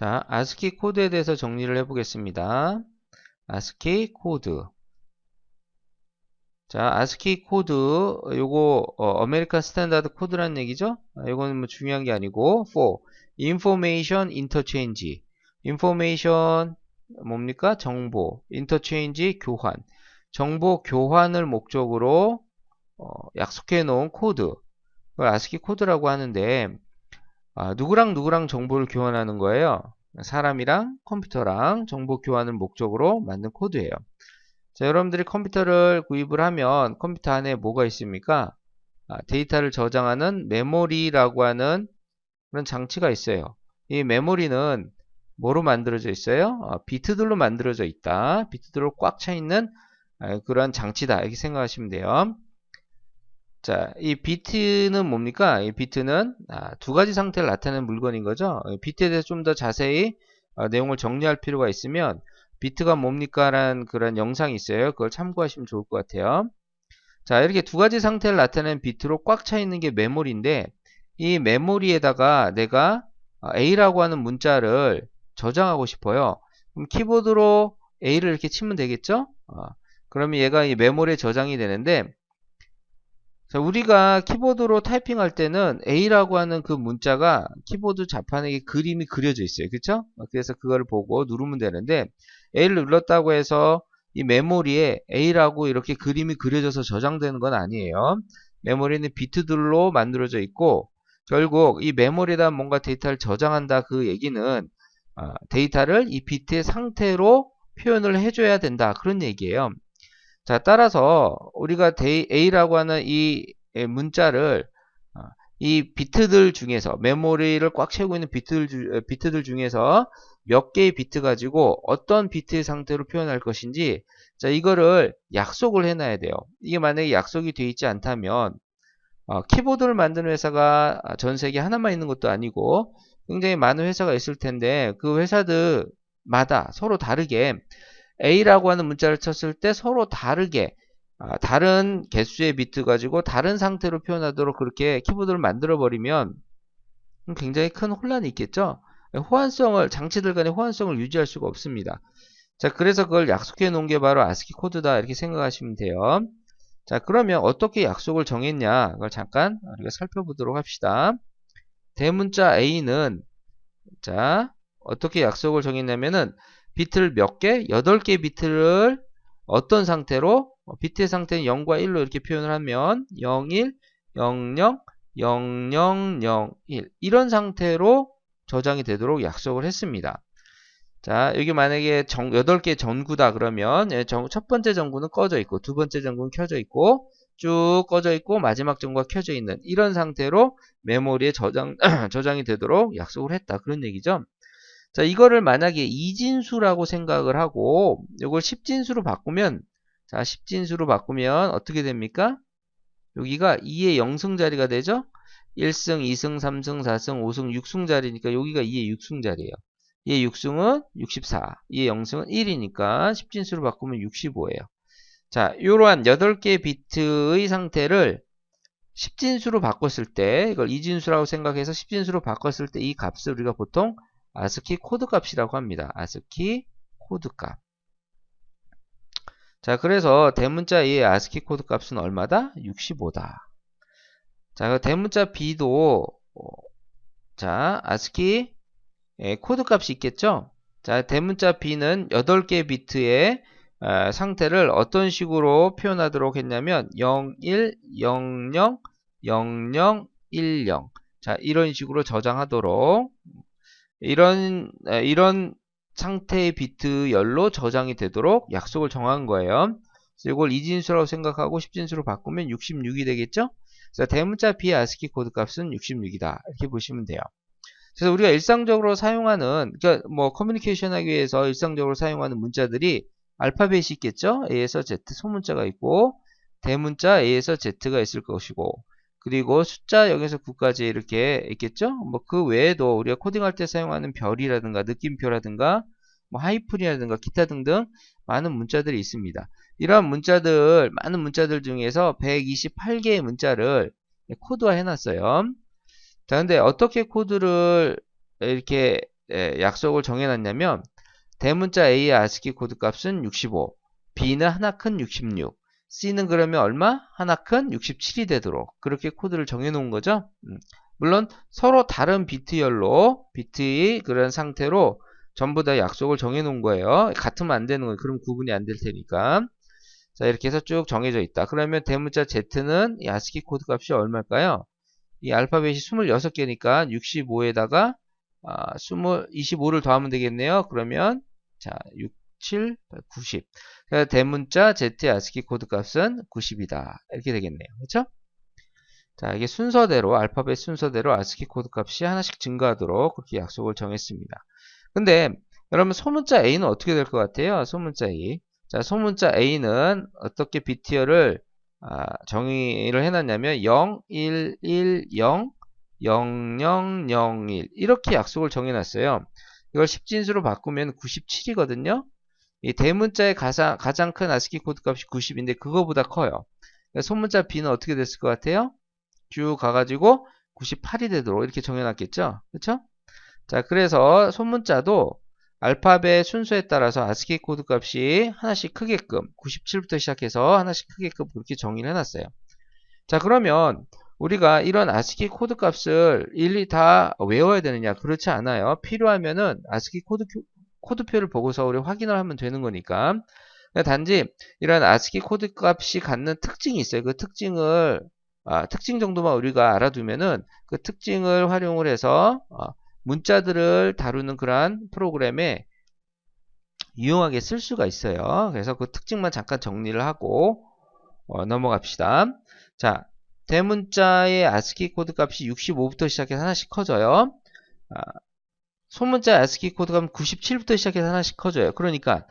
자, ASCII 코드에 대해서 정리를 해보겠습니다. ASCII 코드. 자, ASCII 코드, 요거, 아메리칸 스탠다드 코드라는 얘기죠? 요거는 뭐 중요한 게 아니고, for information interchange. information, 뭡니까? 정보. interchange, 교환. 정보 교환을 목적으로, 약속해 놓은 코드. 그걸 ASCII 코드라고 하는데, 누구랑 누구랑 정보를 교환하는 거예요? 사람이랑 컴퓨터랑 정보 교환을 목적으로 만든 코드예요. 자, 여러분들이 컴퓨터를 구입을 하면 컴퓨터 안에 뭐가 있습니까? 데이터를 저장하는 메모리라고 하는 그런 장치가 있어요. 이 메모리는 뭐로 만들어져 있어요? 비트들로 만들어져 있다. 비트들로 꽉 차 있는 그런 장치다. 이렇게 생각하시면 돼요. 자, 이 비트는 뭡니까? 이 비트는 두 가지 상태를 나타내는 물건인 거죠. 비트에 대해서 좀 더 자세히 내용을 정리할 필요가 있으면 비트가 뭡니까? 라는 그런 영상이 있어요. 그걸 참고하시면 좋을 것 같아요. 자, 이렇게 두 가지 상태를 나타내는 비트로 꽉 차 있는 게 메모리인데 이 메모리에다가 내가 A라고 하는 문자를 저장하고 싶어요. 그럼 키보드로 A를 이렇게 치면 되겠죠? 그러면 얘가 이 메모리에 저장이 되는데 자, 우리가 키보드로 타이핑할 때는 A라고 하는 그 문자가 키보드 좌판에 그림이 그려져 있어요. 그쵸? 그래서 그걸 보고 누르면 되는데 A를 눌렀다고 해서 이 메모리에 A라고 이렇게 그림이 그려져서 저장되는 건 아니에요. 메모리는 비트들로 만들어져 있고 결국 이 메모리에다 뭔가 데이터를 저장한다 그 얘기는 데이터를 이 비트의 상태로 표현을 해줘야 된다 그런 얘기예요. 자, 따라서 우리가 A라고 하는 이 문자를 이 비트들 중에서 메모리를 꽉 채우고 있는 비트들 중에서 몇 개의 비트 가지고 어떤 비트의 상태로 표현할 것인지 자, 이거를 약속을 해놔야 돼요. 이게 만약에 약속이 되어 있지 않다면 키보드를 만드는 회사가 전 세계 하나만 있는 것도 아니고 굉장히 많은 회사가 있을 텐데 그 회사들마다 서로 다르게 A라고 하는 문자를 쳤을 때 서로 다르게 다른 개수의 비트 가지고 다른 상태로 표현하도록 그렇게 키보드를 만들어 버리면 굉장히 큰 혼란이 있겠죠. 장치들 간의 호환성을 유지할 수가 없습니다. 자, 그래서 그걸 약속해 놓은 게 바로 ASCII 코드다 이렇게 생각하시면 돼요. 자, 그러면 어떻게 약속을 정했냐 그걸 잠깐 우리가 살펴보도록 합시다. 대문자 A는 자, 어떻게 약속을 정했냐면은 비트를 몇 개? 8개 비트를 어떤 상태로? 비트의 상태는 0과 1로 이렇게 표현을 하면 01, 00, 0001 이런 상태로 저장이 되도록 약속을 했습니다. 자, 여기 만약에 8개 전구다 그러면 첫 번째 전구는 꺼져 있고 두 번째 전구는 켜져 있고 쭉 꺼져 있고 마지막 전구가 켜져 있는 이런 상태로 메모리에 저장이 되도록 약속을 했다. 그런 얘기죠. 자, 이거를 만약에 이진수라고 생각을 하고 이걸 10진수로 바꾸면 자, 10진수로 바꾸면 어떻게 됩니까? 여기가 2의 0승 자리가 되죠? 1승, 2승, 3승, 4승, 5승, 6승 자리니까 여기가 2의 6승 자리예요. 2의 6승은 64, 2의 0승은 1이니까 10진수로 바꾸면 65예요. 자, 이러한 8개 비트의 상태를 10진수로 바꿨을 때 이걸 2진수라고 생각해서 10진수로 바꿨을 때 이 값을 우리가 보통 ASCII 코드 값이라고 합니다. ASCII 코드 값. 자, 그래서 대문자 A의 ASCII 코드 값은 얼마다? 65다. 자, 그 대문자 B도 자, ASCII 코드 값이 있겠죠? 자, 대문자 B는 8개 비트의 상태를 어떤 식으로 표현하도록 했냐면 01, 00, 00, 10 자, 이런 식으로 저장하도록 이런 상태의 비트열로 저장이 되도록 약속을 정한 거예요. 그래서 이걸 이진수라고 생각하고 10진수로 바꾸면 66이 되겠죠? 그래서 대문자 B의 ASCII 코드 값은 66이다. 이렇게 보시면 돼요. 그래서 우리가 일상적으로 사용하는, 그러니까 뭐 커뮤니케이션 하기 위해서 일상적으로 사용하는 문자들이 알파벳이 있겠죠? A에서 Z 소문자가 있고, 대문자 A에서 Z가 있을 것이고, 그리고 숫자 0에서 9까지 이렇게 있겠죠? 뭐 그 외에도 우리가 코딩할 때 사용하는 별이라든가 느낌표라든가 뭐 하이픈이라든가 기타 등등 많은 문자들이 있습니다. 이러한 많은 문자들 중에서 128개의 문자를 코드화 해놨어요. 자, 근데 어떻게 코드를 이렇게 약속을 정해놨냐면 대문자 A의 ASCII 코드 값은 65, B는 하나 큰 66, C는 그러면 얼마? 하나 큰 67이 되도록 그렇게 코드를 정해놓은 거죠. 물론 서로 다른 비트열로 비트의 그런 상태로 전부 다 약속을 정해놓은 거예요. 같으면 안 되는 거예요. 그럼 구분이 안 될 테니까. 자, 이렇게 해서 쭉 정해져 있다. 그러면 대문자 Z는 이 ASCII 코드 값이 얼마일까요? 이 알파벳이 26개니까 65에다가 25를 더하면 되겠네요. 그러면 자, 6, 7, 8, 90. 그래서 대문자 Z의 ASCII 코드 값은 90이다. 이렇게 되겠네요. 그렇죠? 자, 이게 순서대로 알파벳 순서대로 ASCII 코드 값이 하나씩 증가하도록 그렇게 약속을 정했습니다. 근데 여러분 소문자 A는 어떻게 될 것 같아요? 소문자 A. 자, 소문자 A는 어떻게 비트열을 정의를 해놨냐면 0, 1, 1, 0, 0, 0, 0, 1 이렇게 약속을 정해놨어요. 이걸 10진수로 바꾸면 97이거든요. 이 대문자의 가장 큰 ASCII 코드 값이 90인데 그거보다 커요. 소문자 B는 어떻게 됐을 것 같아요? 쭉 가가지고 98이 되도록 이렇게 정해놨겠죠? 그렇죠? 자, 그래서 소문자도 알파벳 순서에 따라서 ASCII 코드 값이 하나씩 크게끔 97부터 시작해서 하나씩 크게끔 그렇게 정의를 해놨어요. 자, 그러면 우리가 이런 ASCII 코드 값을 일일이 다 외워야 되느냐? 그렇지 않아요. 필요하면은 ASCII 코드표를 보고서 우리 확인을 하면 되는 거니까. 단지 이런 ASCII 코드 값이 갖는 특징이 있어요. 그 특징을 특징 정도만 우리가 알아두면은 그 특징을 활용을 해서 문자들을 다루는 그러한 프로그램에 유용하게 쓸 수가 있어요. 그래서 그 특징만 잠깐 정리를 하고 넘어갑시다. 자, 대문자의 ASCII 코드 값이 65부터 시작해서 하나씩 커져요. 소문자 ASCII 코드 값은 97부터 시작해서 하나씩 커져요. 그러니까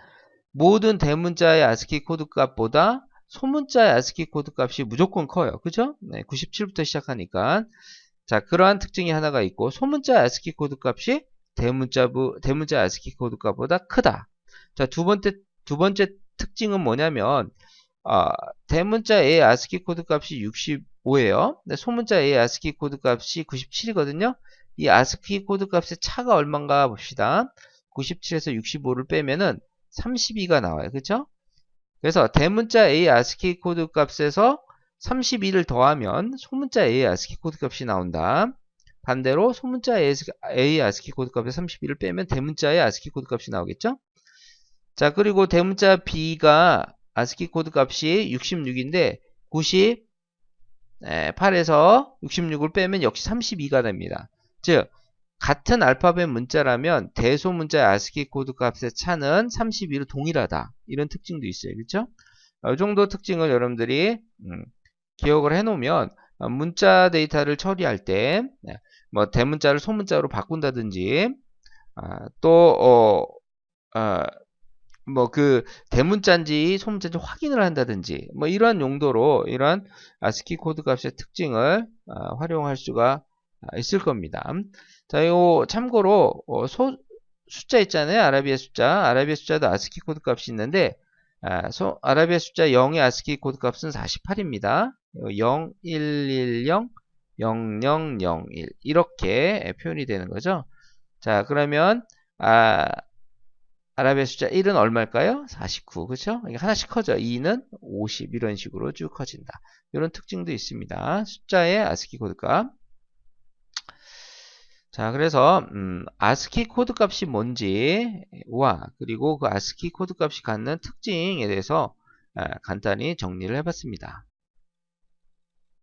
모든 대문자의 ASCII 코드 값보다 소문자의 ASCII 코드 값이 무조건 커요. 그죠? 네, 97부터 시작하니까. 자, 그러한 특징이 하나가 있고 소문자 ASCII 코드 값이 대문자 ASCII 코드 값보다 크다. 자, 두 번째 특징은 뭐냐면 대문자 A ASCII 코드 값이 65예요. 근데 소문자 A ASCII 코드 값이 97이거든요. 이 ASCII 코드 값의 차가 얼마인가 봅시다. 97에서 65를 빼면은 32가 나와요. 그렇죠? 그래서 대문자 A ASCII 코드 값에서 32를 더하면 소문자 A ASCII 코드 값이 나온다. 반대로 소문자 A ASCII 코드 값에 32를 빼면 대문자의 ASCII 코드 값이 나오겠죠? 자, 그리고 대문자 B가 ASCII 코드 값이 66인데 98에서 66을 빼면 역시 32가 됩니다. 즉 같은 알파벳 문자라면 대소문자의 ASCII 코드 값의 차는 32로 동일하다. 이런 특징도 있어요. 그렇죠? 이 정도 특징을 여러분들이 기억을 해놓으면 문자 데이터를 처리할 때 뭐 대문자를 소문자로 바꾼다든지 또 뭐 그 대문자인지 소문자인지 확인을 한다든지 뭐 이러한 용도로 이러한 ASCII 코드 값의 특징을 활용할 수가 있을 겁니다. 자, 이거 참고로 숫자 있잖아요. 아라비아 숫자도 ASCII 코드 값이 있는데 아라비아 숫자 0의 ASCII 코드 값은 48입니다. 0, 1, 1, 0, 0, 0, 0, 1 이렇게 표현이 되는 거죠. 자, 그러면 아라비아 숫자 1은 얼마일까요? 49. 그렇죠? 하나씩 커져. 2는 50 이런 식으로 쭉 커진다. 이런 특징도 있습니다. 숫자의 ASCII 코드 값. 자, 그래서 ASCII 코드 값이 뭔지와 그리고 그 ASCII 코드 값이 갖는 특징에 대해서 간단히 정리를 해봤습니다.